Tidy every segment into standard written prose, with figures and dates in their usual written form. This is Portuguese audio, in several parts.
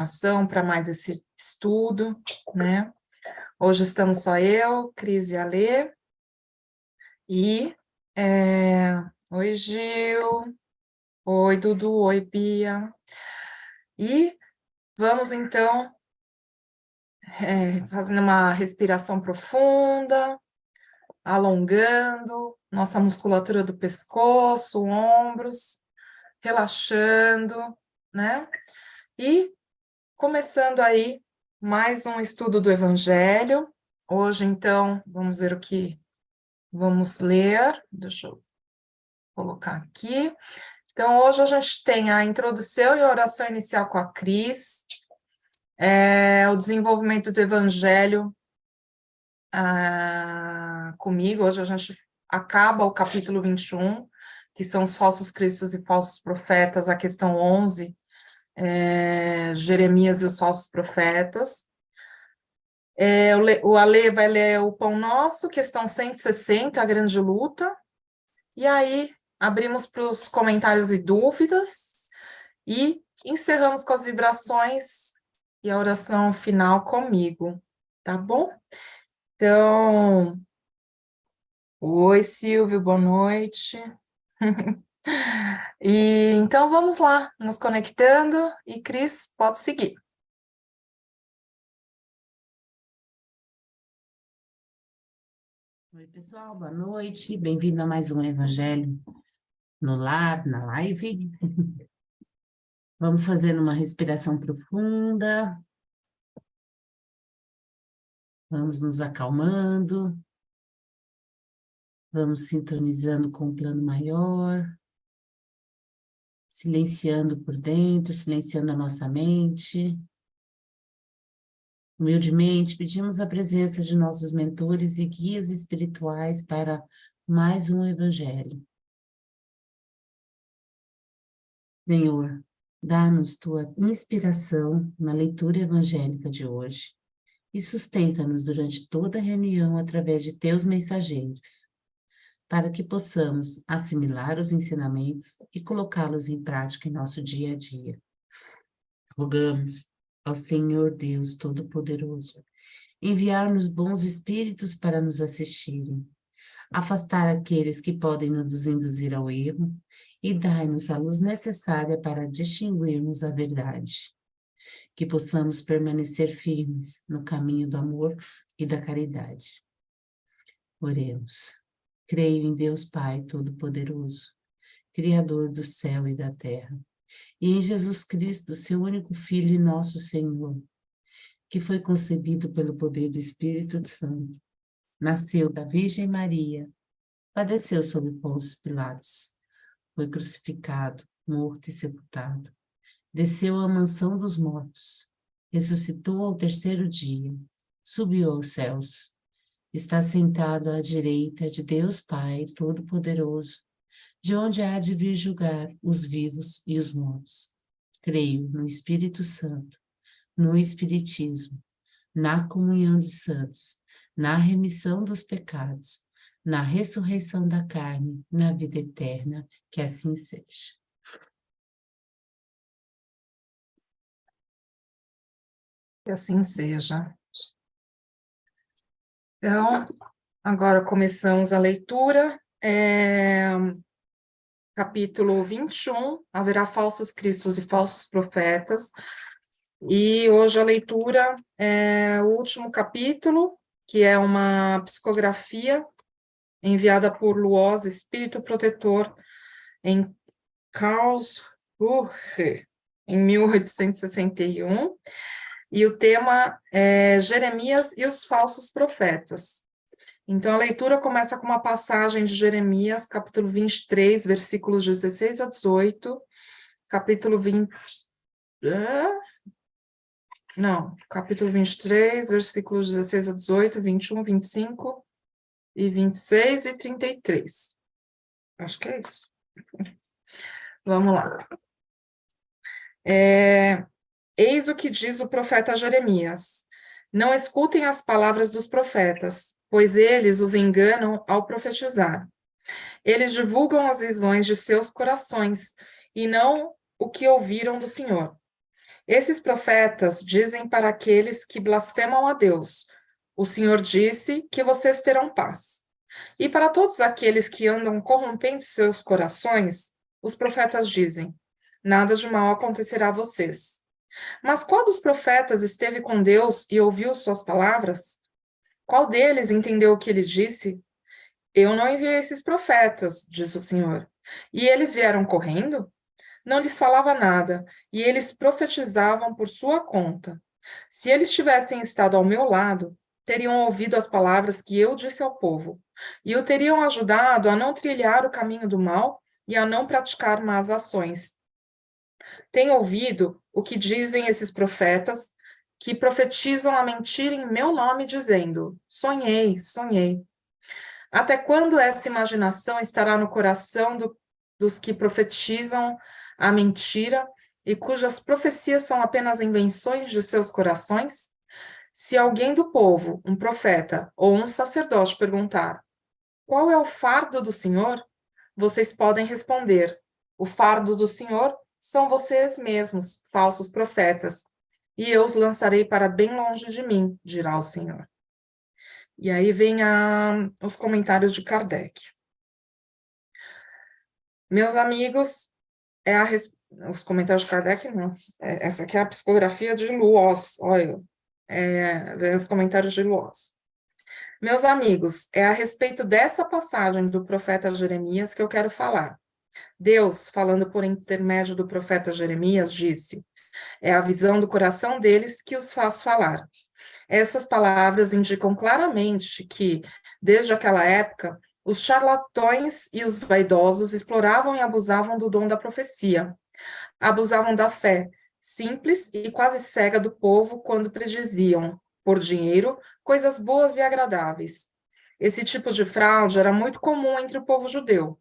ação para mais esse estudo, né? Hoje estamos só eu, Cris e Alê, e oi, Gil, oi, Dudu, oi, Bia, e vamos, então, fazendo uma respiração profunda, alongando nossa musculatura do pescoço, ombros, relaxando, né? E começando aí mais um estudo do Evangelho. Hoje, então, vamos ver o que vamos ler. Deixa eu colocar aqui. Então, hoje a gente tem a introdução e a oração inicial com a Cris, o desenvolvimento do Evangelho comigo. Hoje a gente acaba o capítulo 21, que são os falsos cristos e falsos profetas, a questão 11, Jeremias e os falsos profetas. O Alê vai ler o Pão Nosso, questão 160, a grande luta, e aí abrimos para os comentários e dúvidas, e encerramos com as vibrações e a oração final comigo, tá bom? Então, oi, Silvio, boa noite. E então vamos lá, nos conectando, e Cris, pode seguir. Oi, pessoal, boa noite, bem-vindo a mais um Evangelho no Lar, na live. Vamos fazendo uma respiração profunda, vamos nos acalmando, vamos sintonizando com o plano maior, silenciando por dentro, silenciando a nossa mente. Humildemente, pedimos a presença de nossos mentores e guias espirituais para mais um Evangelho. Senhor, dá-nos tua inspiração na leitura evangélica de hoje e sustenta-nos durante toda a reunião através de teus mensageiros, para que possamos assimilar os ensinamentos e colocá-los em prática em nosso dia a dia. Rogamos ao Senhor Deus Todo-Poderoso enviar-nos bons espíritos para nos assistirem, afastar aqueles que podem nos induzir ao erro e dai-nos a luz necessária para distinguirmos a verdade. Que possamos permanecer firmes no caminho do amor e da caridade. Oremos. Creio em Deus Pai Todo-Poderoso, Criador do céu e da terra, e em Jesus Cristo, seu único Filho e nosso Senhor, que foi concebido pelo poder do Espírito Santo, nasceu da Virgem Maria, padeceu sob Pôncio Pilatos, foi crucificado, morto e sepultado, desceu à mansão dos mortos, ressuscitou ao terceiro dia, subiu aos céus, está sentado à direita de Deus Pai Todo-Poderoso, de onde há de vir julgar os vivos e os mortos. Creio no Espírito Santo, no Espiritismo, na comunhão dos santos, na remissão dos pecados, na ressurreição da carne, na vida eterna, que assim seja. Que assim seja. Então, agora começamos a leitura. Capítulo 21, haverá falsos cristos e falsos profetas. E hoje a leitura é o último capítulo, que é uma psicografia enviada por Luoz, espírito protetor, em Karlsruhe, em 1861, e o tema é Jeremias e os falsos profetas. Então, a leitura começa com uma passagem de Jeremias, capítulo 23, versículos 16 a 18, capítulo 20... capítulo 23, versículos 16 a 18, 21, 25, e 26 e 33. Acho que é isso. Vamos lá. Eis o que diz o profeta Jeremias. Não escutem as palavras dos profetas, pois eles os enganam ao profetizar. Eles divulgam as visões de seus corações, e não o que ouviram do Senhor. Esses profetas dizem para aqueles que blasfemam a Deus: o Senhor disse que vocês terão paz. E para todos aqueles que andam corrompendo seus corações, os profetas dizem: nada de mal acontecerá a vocês. Mas qual dos profetas esteve com Deus e ouviu suas palavras? Qual deles entendeu o que ele disse? Eu não enviei esses profetas, diz o Senhor. E eles vieram correndo? Não lhes falava nada, e eles profetizavam por sua conta. Se eles tivessem estado ao meu lado, teriam ouvido as palavras que eu disse ao povo, e o teriam ajudado a não trilhar o caminho do mal e a não praticar más ações. Tenho ouvido o que dizem esses profetas, que profetizam a mentira em meu nome, dizendo: sonhei, sonhei. Até quando essa imaginação estará no coração dos que profetizam a mentira e cujas profecias são apenas invenções de seus corações? Se alguém do povo, um profeta ou um sacerdote perguntar: qual é o fardo do Senhor? Vocês podem responder: o fardo do Senhor são vocês mesmos, falsos profetas, e eu os lançarei para bem longe de mim, dirá o Senhor. E aí vem os comentários de Kardec. Meus amigos, os comentários de Kardec, não. Essa aqui é a psicografia de Luoz, olha, vem os comentários de Luoz. Meus amigos, é a respeito dessa passagem do profeta Jeremias que eu quero falar. Deus, falando por intermédio do profeta Jeremias, disse: é a visão do coração deles que os faz falar. Essas palavras indicam claramente que, desde aquela época, os charlatões e os vaidosos exploravam e abusavam do dom da profecia. Abusavam da fé simples e quase cega do povo quando prediziam, por dinheiro, coisas boas e agradáveis. Esse tipo de fraude era muito comum entre o povo judeu.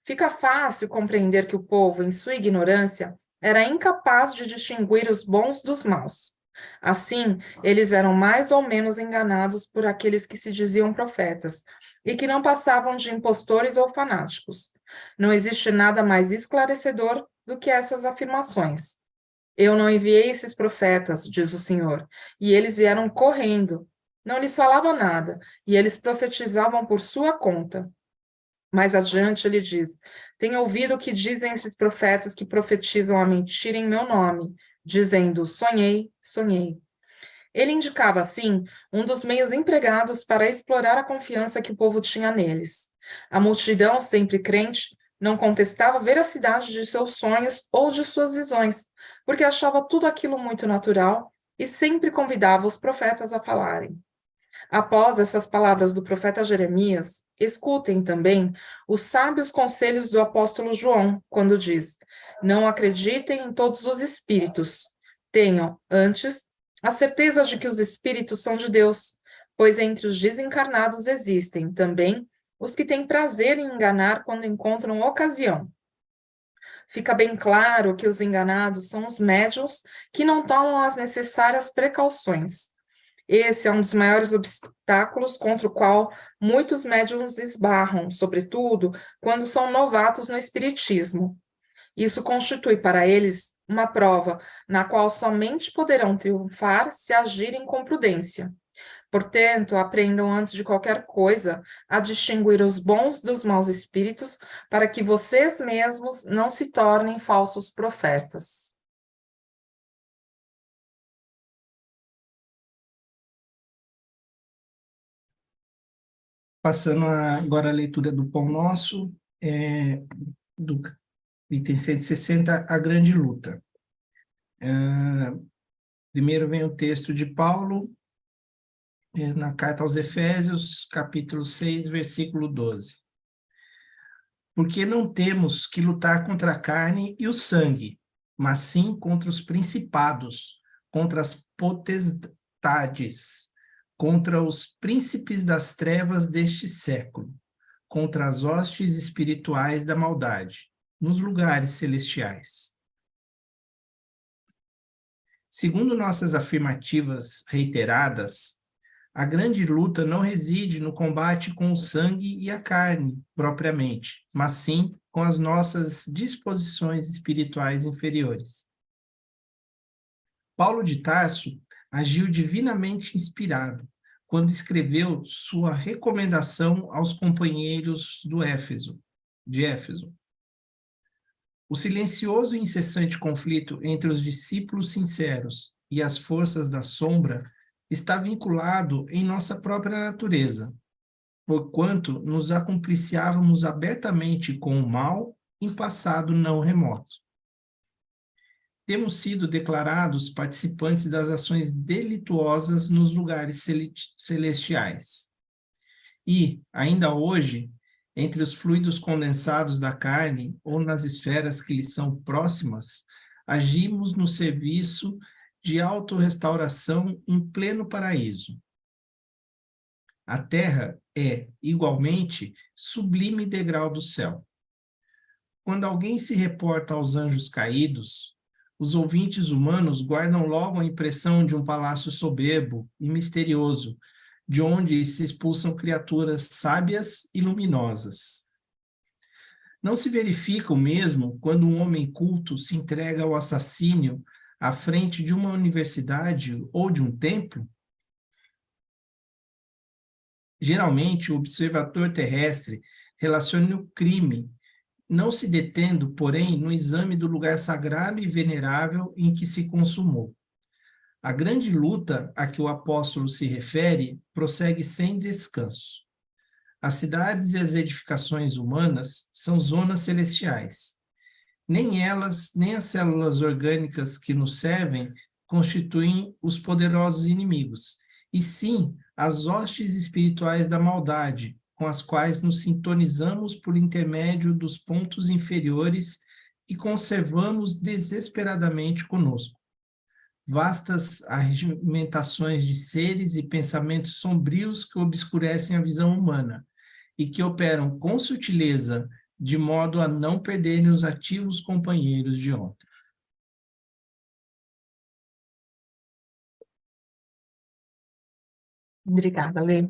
Fica fácil compreender que o povo, em sua ignorância, era incapaz de distinguir os bons dos maus. Assim, eles eram mais ou menos enganados por aqueles que se diziam profetas e que não passavam de impostores ou fanáticos. Não existe nada mais esclarecedor do que essas afirmações. Eu não enviei esses profetas, diz o Senhor, e eles vieram correndo. Não lhes falava nada, e eles profetizavam por sua conta. Mais adiante ele diz: tenho ouvido o que dizem esses profetas que profetizam a mentira em meu nome, dizendo: sonhei, sonhei. Ele indicava, assim, um dos meios empregados para explorar a confiança que o povo tinha neles. A multidão, sempre crente, não contestava a veracidade de seus sonhos ou de suas visões, porque achava tudo aquilo muito natural e sempre convidava os profetas a falarem. Após essas palavras do profeta Jeremias, escutem também os sábios conselhos do apóstolo João, quando diz: não acreditem em todos os espíritos. Tenham, antes, a certeza de que os espíritos são de Deus, pois entre os desencarnados existem também os que têm prazer em enganar quando encontram ocasião. Fica bem claro que os enganados são os médiuns que não tomam as necessárias precauções. Esse é um dos maiores obstáculos contra o qual muitos médiuns esbarram, sobretudo quando são novatos no espiritismo. Isso constitui para eles uma prova na qual somente poderão triunfar se agirem com prudência. Portanto, aprendam antes de qualquer coisa a distinguir os bons dos maus espíritos, para que vocês mesmos não se tornem falsos profetas. Passando agora a leitura do Pão Nosso, do item 160, a grande luta. Primeiro vem o texto de Paulo, na carta aos Efésios, capítulo 6, versículo 12. Porque não temos que lutar contra a carne e o sangue, mas sim contra os principados, contra as potestades, contra os príncipes das trevas deste século, contra as hostes espirituais da maldade, nos lugares celestiais. Segundo nossas afirmativas reiteradas, a grande luta não reside no combate com o sangue e a carne, propriamente, mas sim com as nossas disposições espirituais inferiores. Paulo de Tarso agiu divinamente inspirado quando escreveu sua recomendação aos companheiros de Éfeso. O silencioso e incessante conflito entre os discípulos sinceros e as forças da sombra está vinculado em nossa própria natureza, porquanto nos acompliciávamos abertamente com o mal em passado não remoto. Temos sido declarados participantes das ações delituosas nos lugares celestiais. E, ainda hoje, entre os fluidos condensados da carne ou nas esferas que lhes são próximas, agimos no serviço de autorrestauração em pleno paraíso. A terra é, igualmente, sublime degrau do céu. Quando alguém se reporta aos anjos caídos, os ouvintes humanos guardam logo a impressão de um palácio soberbo e misterioso, de onde se expulsam criaturas sábias e luminosas. Não se verifica o mesmo quando um homem culto se entrega ao assassínio à frente de uma universidade ou de um templo? Geralmente, o observador terrestre relaciona o crime, não se detendo, porém, no exame do lugar sagrado e venerável em que se consumou. A grande luta a que o apóstolo se refere prossegue sem descanso. As cidades e as edificações humanas são zonas celestiais. Nem elas, nem as células orgânicas que nos servem constituem os poderosos inimigos, e sim as hostes espirituais da maldade, com as quais nos sintonizamos por intermédio dos pontos inferiores e conservamos desesperadamente conosco. Vastas arregimentações de seres e pensamentos sombrios que obscurecem a visão humana e que operam com sutileza de modo a não perderem os ativos companheiros de ontem. Obrigada, Lê.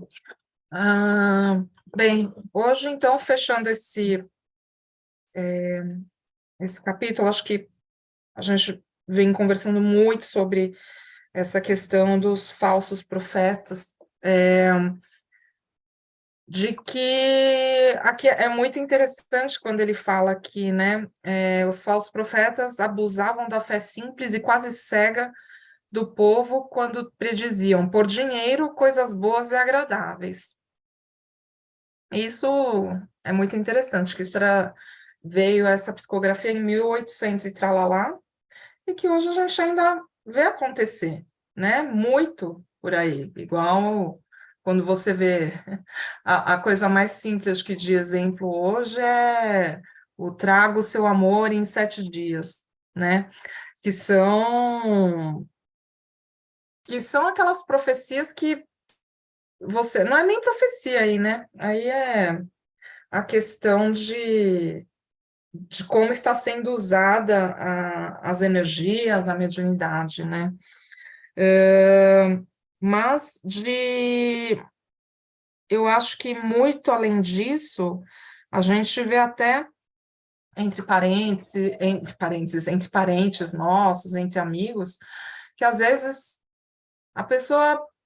Bem, hoje, então, fechando esse capítulo, acho que a gente vem conversando muito sobre essa questão dos falsos profetas, de que aqui é muito interessante quando ele fala aqui, né, os falsos profetas abusavam da fé simples e quase cega do povo quando prediziam por dinheiro coisas boas e agradáveis. Isso é muito interessante, que veio essa psicografia em 1800 e tralalá, e que hoje a gente ainda vê acontecer, né? Muito por aí, igual quando você vê a coisa mais simples que de exemplo hoje é o traga o seu amor em 7 dias, né? Que são aquelas profecias que você... Não é nem profecia aí, né? Aí é a questão de como está sendo usada as energias, a mediunidade, né? Mas eu acho que muito além disso, a gente vê até entre parentes nossos, entre amigos, que às vezes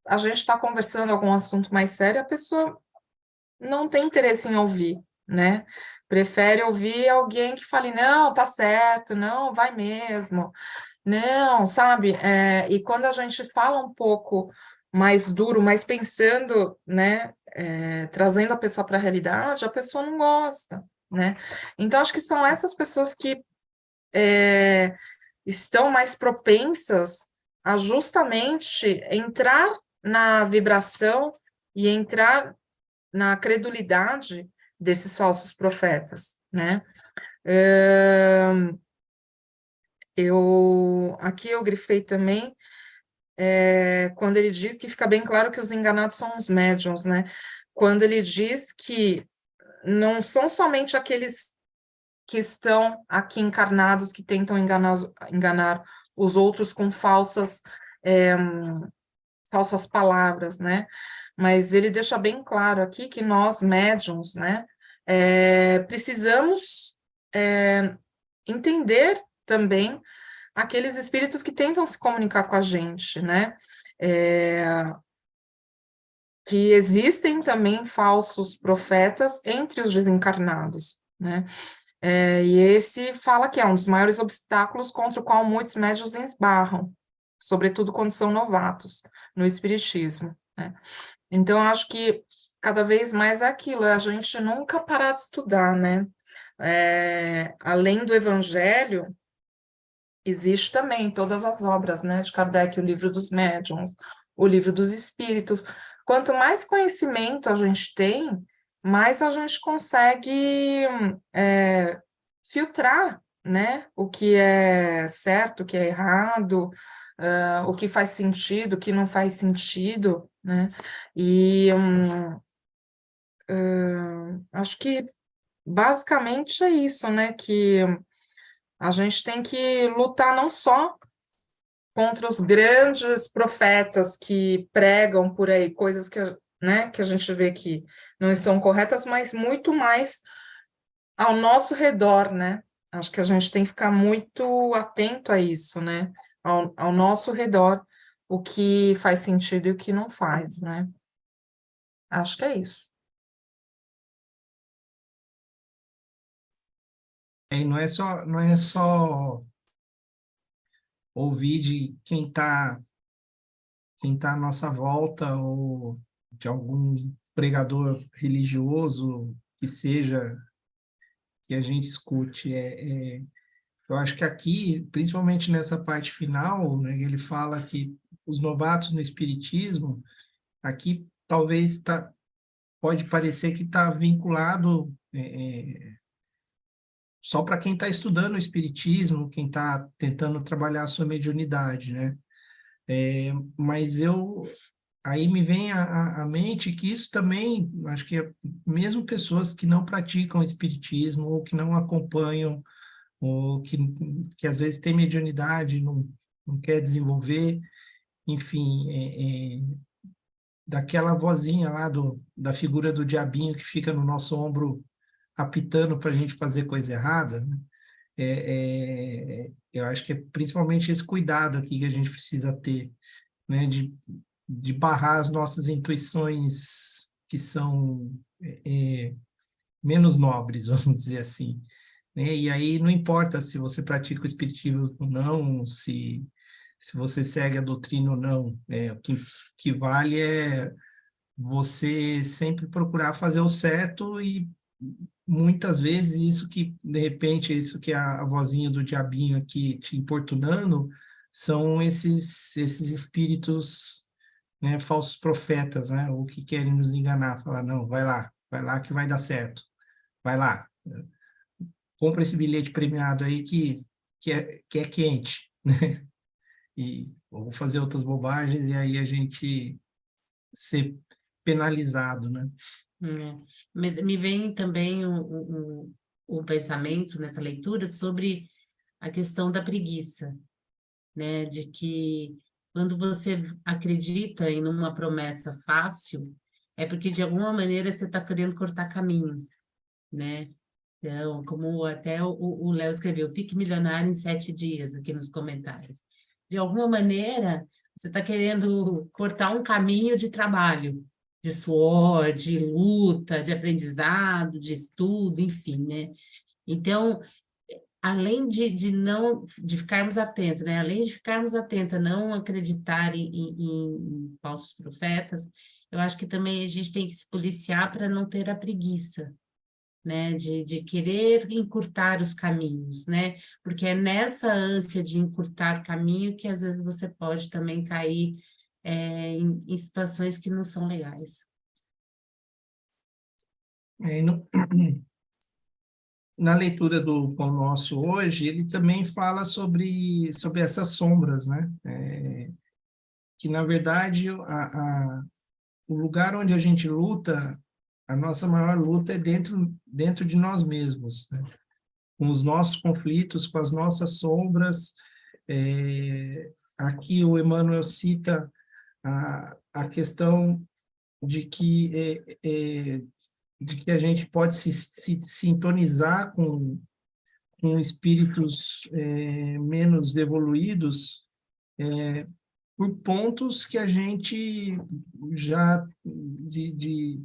a gente está conversando algum assunto mais sério, a pessoa não tem interesse em ouvir, né? Prefere ouvir alguém que fale, não, tá certo, não, vai mesmo, não, sabe? E quando a gente fala um pouco mais duro, mais pensando, né, trazendo a pessoa para a realidade, a pessoa não gosta, né? Então, acho que são essas pessoas que estão mais propensas a justamente entrar na vibração e entrar na credulidade desses falsos profetas, né? Aqui eu grifei também, quando ele diz que fica bem claro que os enganados são os médiuns, né? Quando ele diz que não são somente aqueles que estão aqui encarnados que tentam enganar os outros com falsas palavras, né? Mas ele deixa bem claro aqui que nós, médiuns, né, precisamos entender também aqueles espíritos que tentam se comunicar com a gente, né? Que existem também falsos profetas entre os desencarnados, né? E esse fala que é um dos maiores obstáculos contra o qual muitos médiuns esbarram, sobretudo quando são novatos no espiritismo, né? Então, acho que cada vez mais é aquilo, é a gente nunca parar de estudar, né? Além do Evangelho, existe também todas as obras, né, de Kardec, o Livro dos Médiuns, o Livro dos Espíritos. Quanto mais conhecimento a gente tem, mais a gente consegue filtrar, né, o que é certo, o que é errado, o que faz sentido, o que não faz sentido, né? E acho que basicamente é isso, né, que a gente tem que lutar não só contra os grandes profetas que pregam por aí coisas que, né, que a gente vê que não estão corretas, mas muito mais ao nosso redor, né? Acho que a gente tem que ficar muito atento a isso, né? Ao nosso redor, o que faz sentido e o que não faz, né? Acho que é isso. E não é só ouvir de quem tá à nossa volta ou de algum pregador religioso que seja que a gente escute. Eu acho que aqui, principalmente nessa parte final, né, ele fala que os novatos no espiritismo, aqui talvez pode parecer que está vinculado só para quem está estudando o espiritismo, quem está tentando trabalhar a sua mediunidade, né? Mas aí me vem à mente que isso também, acho que mesmo pessoas que não praticam espiritismo ou que não acompanham ou que às vezes tem mediunidade, não quer desenvolver, enfim, daquela vozinha lá da figura do diabinho que fica no nosso ombro apitando para a gente fazer coisa errada, né? Eu acho que é principalmente esse cuidado aqui que a gente precisa ter, né? De barrar as nossas intuições que são menos nobres, vamos dizer assim, né? E aí não importa se você pratica o espiritismo ou não, se você segue a doutrina ou não, que vale é você sempre procurar fazer o certo e muitas vezes isso que, de repente, isso que a vozinha do diabinho aqui te importunando são esses espíritos, né, falsos profetas, né, ou que querem nos enganar, falar, não, vai lá que vai dar certo, vai lá, compra esse bilhete premiado aí que é quente, né? E ou fazer outras bobagens e aí a gente ser penalizado, né? Mas me vem também um pensamento nessa leitura sobre a questão da preguiça, né? De que quando você acredita em uma promessa fácil, é porque de alguma maneira você está querendo cortar caminho, né? Então, como até o Léo escreveu, fique milionário em 7 dias aqui nos comentários. De alguma maneira, você está querendo cortar um caminho de trabalho, de suor, de luta, de aprendizado, de estudo, enfim, né? Então, além de ficarmos atentos, né? Além de ficarmos atentos a não acreditar em falsos profetas, eu acho que também a gente tem que se policiar para não ter a preguiça, né, de querer encurtar os caminhos, né, porque é nessa ânsia de encurtar caminho que às vezes você pode também cair em situações que não são legais. Na leitura do Pão Nosso hoje, ele também fala sobre essas sombras, né? Que, na verdade, o lugar onde a gente luta, a nossa maior luta é dentro de nós mesmos, né? Com os nossos conflitos, com as nossas sombras. Aqui o Emmanuel cita a questão de que a gente pode se sintonizar com com espíritos menos evoluídos, por pontos que a gente já, de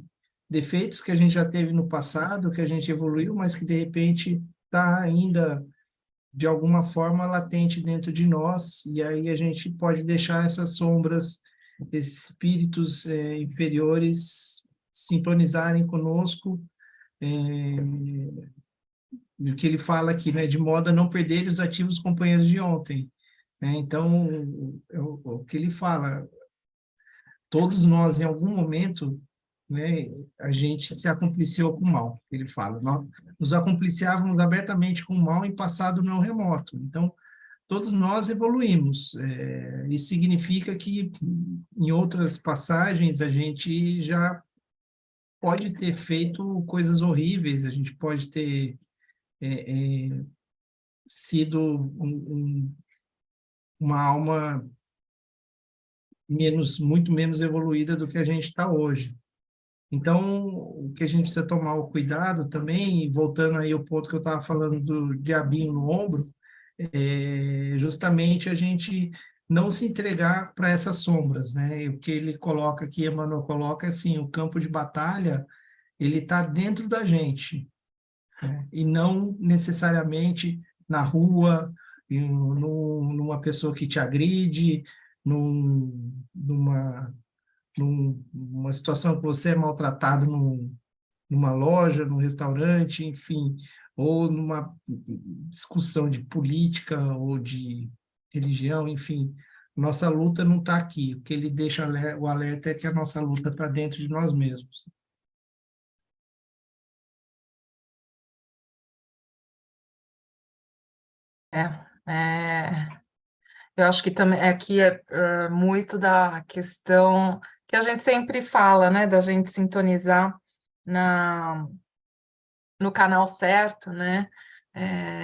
defeitos que a gente já teve no passado, que a gente evoluiu, mas que de repente está ainda, de alguma forma, latente dentro de nós, e aí a gente pode deixar essas sombras, esses espíritos inferiores sintonizarem conosco, o que ele fala aqui, né, de modo a não perder os ativos companheiros de ontem, né? Então, o que ele fala, todos nós, em algum momento, né, a gente se acompliciou com o mal, ele fala. Nós nos acompliciávamos abertamente com o mal em passado não remoto. Então, todos nós evoluímos. Isso significa que, em outras passagens, a gente já pode ter feito coisas horríveis, a gente pode ter sido uma alma muito menos evoluída do que a gente está hoje. Então, o que a gente precisa tomar o cuidado também, e voltando aí ao ponto que eu estava falando do diabinho no ombro, é justamente a gente não se entregar para essas sombras, né? E o que ele coloca aqui, Emmanuel coloca, é assim, o campo de batalha, ele está dentro da gente, né? E não necessariamente na rua, numa pessoa que te agride, numa situação que você é maltratado numa loja, num restaurante, enfim, ou numa discussão de política ou de religião, enfim. Nossa luta não está aqui. O que ele deixa o alerta é que a nossa luta está dentro de nós mesmos. Eu acho que também aqui muito da questão que a gente sempre fala, né, da gente sintonizar na, no canal certo, né?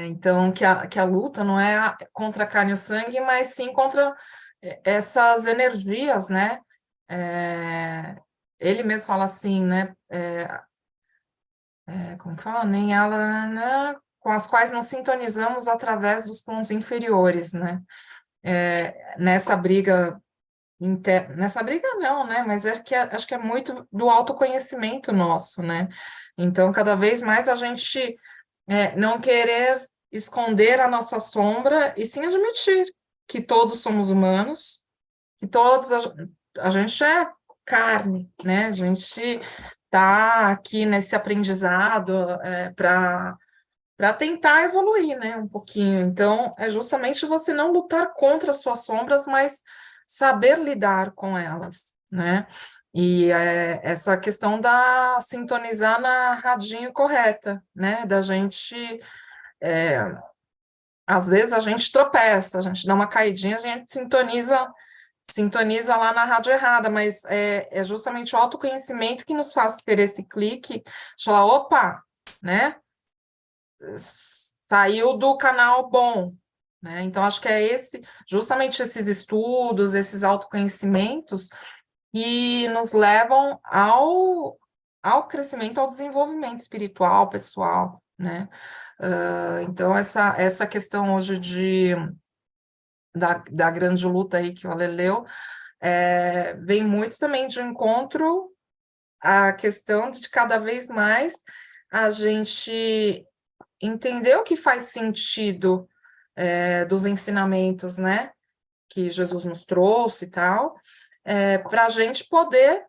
Então, que a luta não é contra a carne e o sangue, mas sim contra essas energias, né? Ele mesmo fala assim, né? Como que fala? Nem ela, né? Com as quais nos sintonizamos através dos pontos inferiores, né? Nessa briga nessa briga não, né? Mas acho que é muito do autoconhecimento nosso, né? Então, cada vez mais a gente não querer esconder a nossa sombra e sim admitir que todos somos humanos, que todos a gente é carne, né? A gente está aqui nesse aprendizado para tentar evoluir, né, um pouquinho. Então, é justamente você não lutar contra as suas sombras, mas saber lidar com elas, né? E essa questão da sintonizar na radinho correta, né? Da gente, às vezes a gente tropeça, a gente dá uma caidinha, a gente sintoniza lá na rádio errada, mas é justamente o autoconhecimento que nos faz ter esse clique, de falar, opa, né? Saiu do canal bom, né? Então, acho que é justamente esses estudos, esses autoconhecimentos que nos levam ao crescimento, ao desenvolvimento espiritual, pessoal, né? Então, essa questão hoje da grande luta aí que o Ale leu, vem muito também de encontro à questão de cada vez mais a gente entender o que faz sentido dos ensinamentos, né, que Jesus nos trouxe e tal, para a gente poder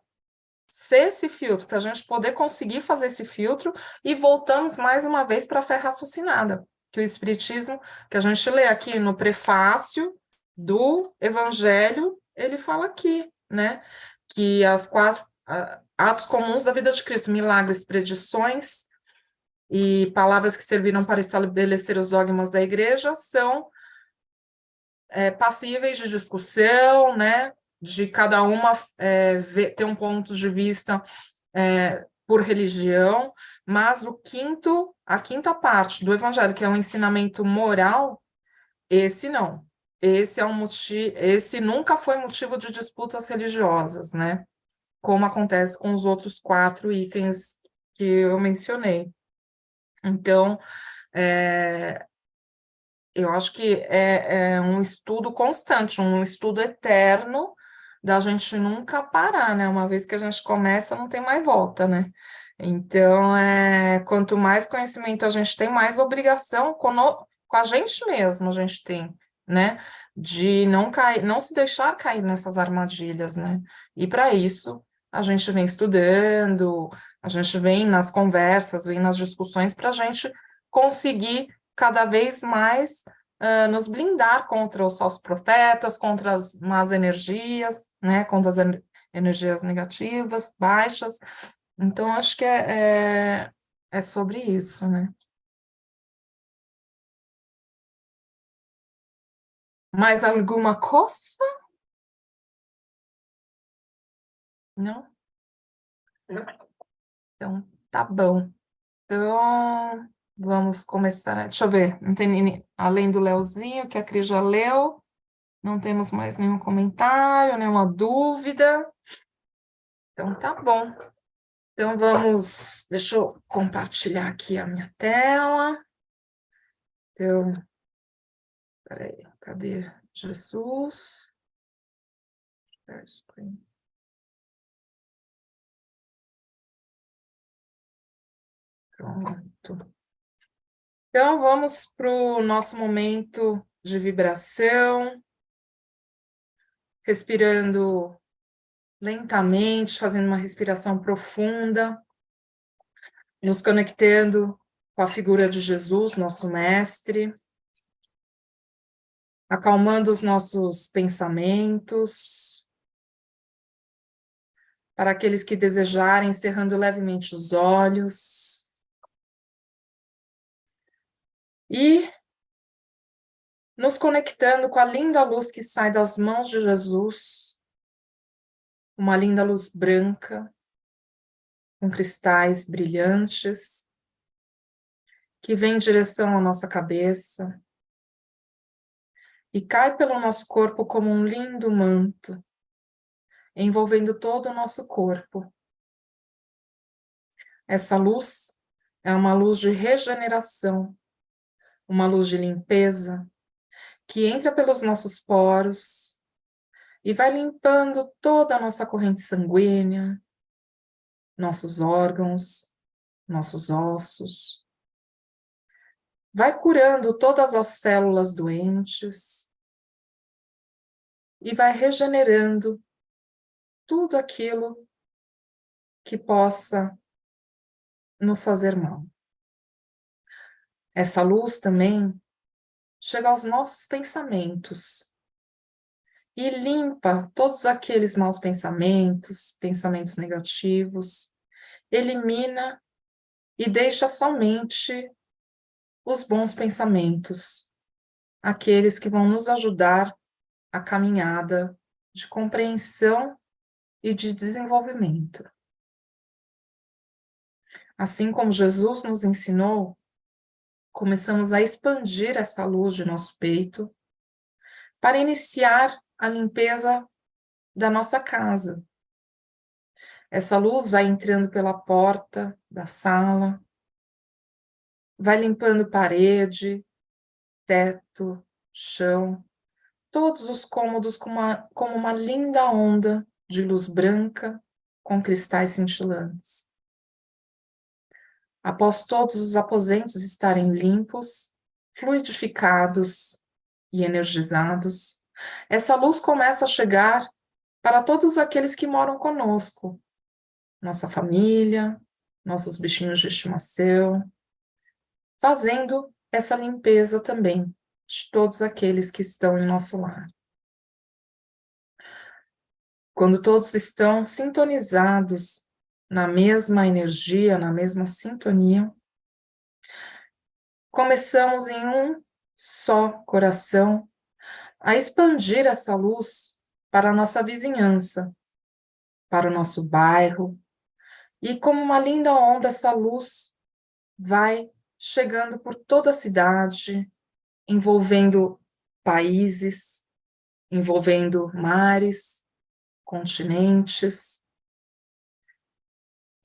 ser esse filtro, para a gente poder conseguir fazer esse filtro, e voltamos mais uma vez para a fé raciocinada, que o Espiritismo, que a gente lê aqui no prefácio do Evangelho, ele fala aqui, né, que as 4 atos comuns da vida de Cristo, milagres, predições e palavras que serviram para estabelecer os dogmas da igreja são passíveis de discussão, né? De cada uma ter um ponto de vista por religião, mas a quinta parte do evangelho, que é um ensinamento moral, esse não. Esse nunca foi motivo de disputas religiosas, né? Como acontece com os outros 4 itens que eu mencionei. Então, eu acho que é um estudo constante, um estudo eterno, da gente nunca parar, né? Uma vez que a gente começa, não tem mais volta, né? Então, quanto mais conhecimento a gente tem, mais obrigação com a gente mesmo a gente tem, né? De não cair, não se deixar cair nessas armadilhas, né? E para isso, a gente vem estudando, a gente vem nas conversas, vem nas discussões para a gente conseguir cada vez mais nos blindar contra os falsos profetas, contra as más energias, né? Contra as energias negativas, baixas. Então, acho que é sobre isso, né? Mais alguma coisa? Não? Então, tá bom. Então, vamos começar, né? Deixa eu ver, não tem além do Leozinho, que a Cris já leu, não temos mais nenhum comentário, nenhuma dúvida. Então, tá bom. Então, deixa eu compartilhar aqui a minha tela. Então, peraí, cadê Jesus? Share screen. Pronto. Então, vamos para o nosso momento de vibração, respirando lentamente, fazendo uma respiração profunda, nos conectando com a figura de Jesus, nosso mestre, acalmando os nossos pensamentos. Para aqueles que desejarem, cerrando levemente os olhos. E nos conectando com a linda luz que sai das mãos de Jesus, uma linda luz branca, com cristais brilhantes, que vem em direção à nossa cabeça e cai pelo nosso corpo como um lindo manto, envolvendo todo o nosso corpo. Essa luz é uma luz de regeneração, uma luz de limpeza, que entra pelos nossos poros e vai limpando toda a nossa corrente sanguínea, nossos órgãos, nossos ossos. Vai curando todas as células doentes e vai regenerando tudo aquilo que possa nos fazer mal. Essa luz também chega aos nossos pensamentos e limpa todos aqueles maus pensamentos, pensamentos negativos, elimina e deixa somente os bons pensamentos, aqueles que vão nos ajudar a caminhada de compreensão e de desenvolvimento. Assim como Jesus nos ensinou, começamos a expandir essa luz de nosso peito para iniciar a limpeza da nossa casa. Essa luz vai entrando pela porta da sala, vai limpando parede, teto, chão, todos os cômodos como uma linda onda de luz branca com cristais cintilantes. Após todos os aposentos estarem limpos, fluidificados e energizados, essa luz começa a chegar para todos aqueles que moram conosco, nossa família, nossos bichinhos de estimação, fazendo essa limpeza também de todos aqueles que estão em nosso lar. Quando todos estão sintonizados na mesma energia, na mesma sintonia, começamos em um só coração a expandir essa luz para a nossa vizinhança, para o nosso bairro, e como uma linda onda, essa luz vai chegando por toda a cidade, envolvendo países, envolvendo mares, continentes,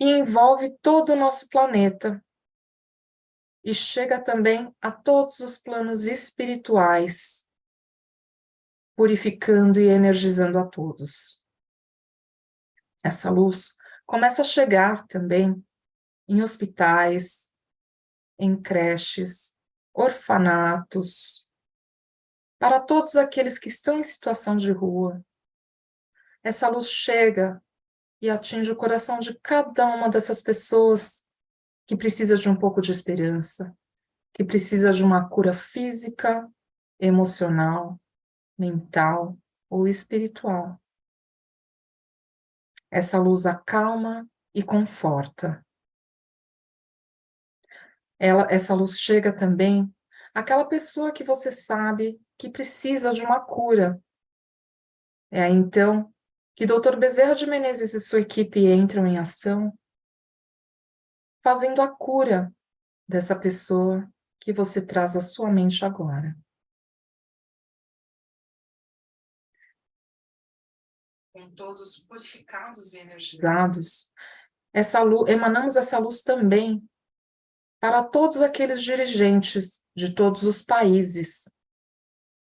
e envolve todo o nosso planeta, e chega também a todos os planos espirituais, purificando e energizando a todos. Essa luz começa a chegar também em hospitais, em creches, orfanatos, para todos aqueles que estão em situação de rua. Essa luz chega e atinge o coração de cada uma dessas pessoas que precisa de um pouco de esperança, que precisa de uma cura física, emocional, mental ou espiritual. Essa luz acalma e conforta. Essa luz chega também àquela pessoa que você sabe que precisa de uma cura. É aí, então, que Dr. Bezerra de Menezes e sua equipe entram em ação, fazendo a cura dessa pessoa que você traz à sua mente agora. Com todos purificados e energizados, emanamos essa luz também para todos aqueles dirigentes de todos os países,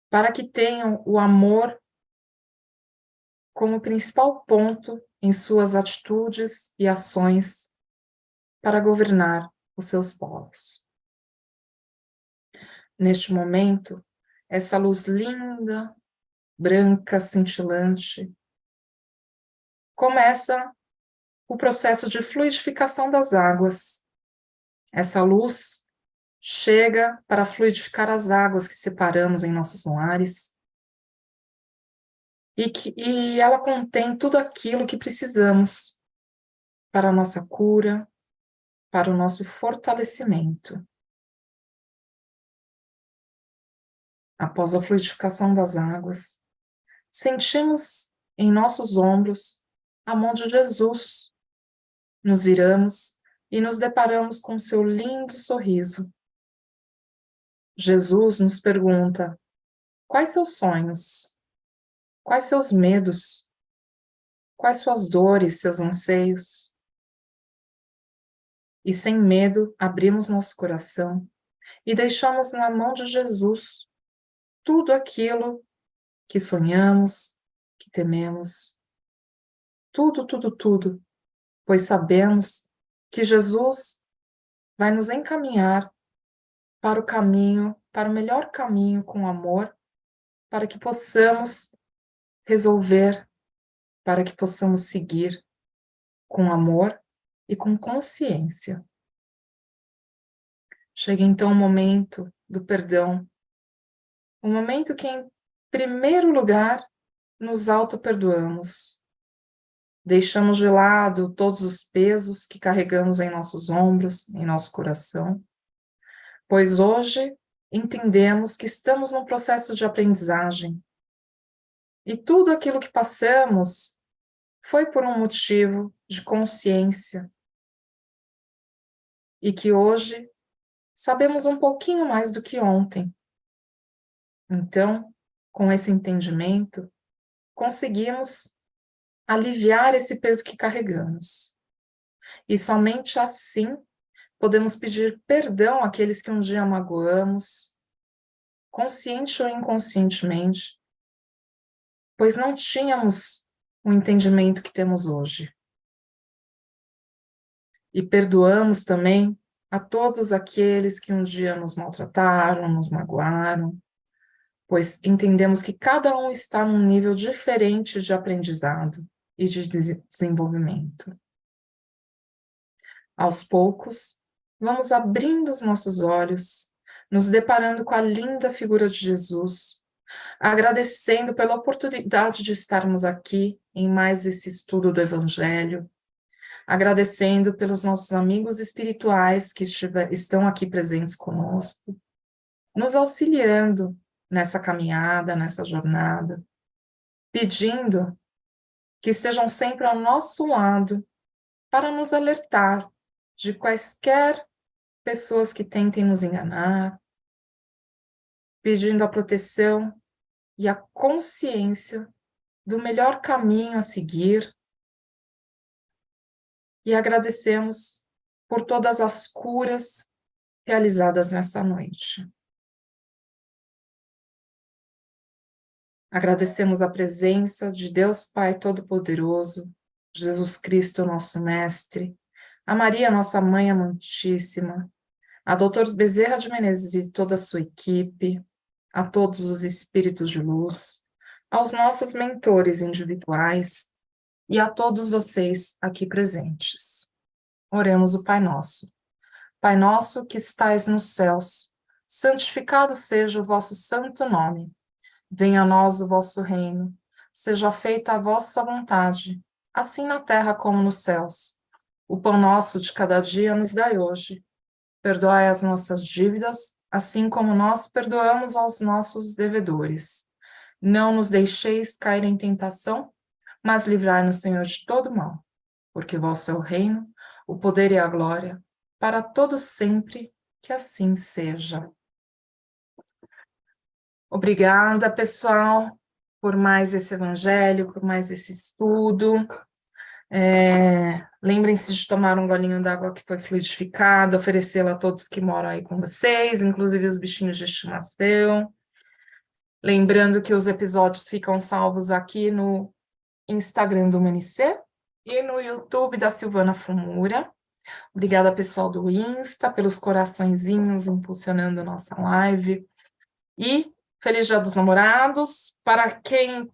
para que tenham o amor como principal ponto em suas atitudes e ações para governar os seus povos. Neste momento, essa luz linda, branca, cintilante, começa o processo de fluidificação das águas. Essa luz chega para fluidificar as águas que separamos em nossos lares e ela contém tudo aquilo que precisamos para a nossa cura, para o nosso fortalecimento. Após a fluidificação das águas, sentimos em nossos ombros a mão de Jesus. Nos viramos e nos deparamos com seu lindo sorriso. Jesus nos pergunta: quais seus sonhos? Quais seus medos? Quais suas dores, seus anseios? E sem medo, abrimos nosso coração e deixamos na mão de Jesus tudo aquilo que sonhamos, que tememos. Tudo, tudo, tudo, pois sabemos que Jesus vai nos encaminhar para o caminho, para o melhor caminho com amor, para que possamos resolver, para que possamos seguir com amor e com consciência. Chega então o momento do perdão, o momento que, em primeiro lugar, nos auto-perdoamos. Deixamos de lado todos os pesos que carregamos em nossos ombros, em nosso coração, pois hoje entendemos que estamos num processo de aprendizagem e tudo aquilo que passamos foi por um motivo de consciência e que hoje sabemos um pouquinho mais do que ontem. Então, com esse entendimento, conseguimos aliviar esse peso que carregamos. E somente assim podemos pedir perdão àqueles que um dia magoamos, consciente ou inconscientemente, pois não tínhamos o entendimento que temos hoje. E perdoamos também a todos aqueles que um dia nos maltrataram, nos magoaram, pois entendemos que cada um está num nível diferente de aprendizado e de desenvolvimento. Aos poucos, vamos abrindo os nossos olhos, nos deparando com a linda figura de Jesus, agradecendo pela oportunidade de estarmos aqui em mais esse estudo do Evangelho, agradecendo pelos nossos amigos espirituais que estão aqui presentes conosco, nos auxiliando nessa caminhada, nessa jornada, pedindo que estejam sempre ao nosso lado para nos alertar de quaisquer pessoas que tentem nos enganar, pedindo a proteção e a consciência do melhor caminho a seguir, e agradecemos por todas as curas realizadas nessa noite. Agradecemos a presença de Deus Pai Todo-Poderoso, Jesus Cristo, nosso Mestre, a Maria, nossa Mãe Amantíssima, a Dr. Bezerra de Menezes e toda a sua equipe, a todos os espíritos de luz, aos nossos mentores individuais e a todos vocês aqui presentes. Oremos o Pai Nosso. Pai nosso que estais nos céus, santificado seja o vosso santo nome. Venha a nós o vosso reino, seja feita a vossa vontade, assim na terra como nos céus. O pão nosso de cada dia nos dai hoje. Perdoai as nossas dívidas, assim como nós perdoamos aos nossos devedores. Não nos deixeis cair em tentação, mas livrai-nos, Senhor, de todo mal, porque vosso é o reino, o poder e a glória, para todos sempre, que assim seja. Obrigada, pessoal, por mais esse evangelho, por mais esse estudo. Lembrem-se de tomar um golinho d'água que foi fluidificada, oferecê-la a todos que moram aí com vocês, inclusive os bichinhos de estimação. Lembrando que os episódios ficam salvos aqui no Instagram do Manicê e no YouTube da Silvana Fumura. Obrigada, pessoal do Insta, pelos coraçõezinhos impulsionando a nossa live. E Feliz Dia dos Namorados, para quem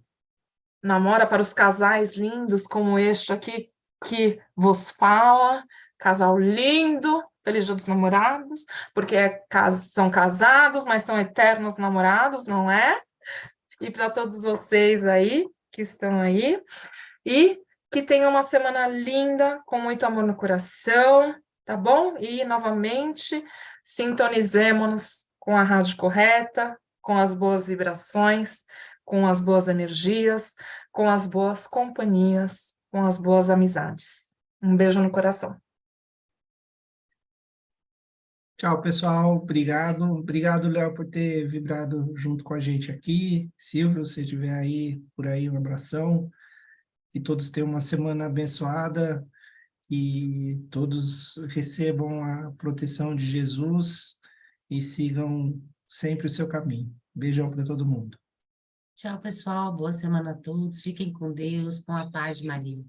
namora, para os casais lindos como este aqui que vos fala, casal lindo, Feliz Dia dos Namorados, porque são casados, mas são eternos namorados, não é? E para todos vocês aí, que estão aí, e que tenham uma semana linda, com muito amor no coração, tá bom? E, novamente, sintonizemos-nos com a rádio correta, com as boas vibrações, com as boas energias, com as boas companhias, com as boas amizades. Um beijo no coração. Tchau, pessoal. Obrigado. Obrigado, Léo, por ter vibrado junto com a gente aqui. Silvio, se estiver aí, por aí, um abração. Que todos tenham uma semana abençoada, que todos recebam a proteção de Jesus e sigam sempre o seu caminho. Beijão para todo mundo. Tchau, pessoal. Boa semana a todos. Fiquem com Deus, com a paz de Maria.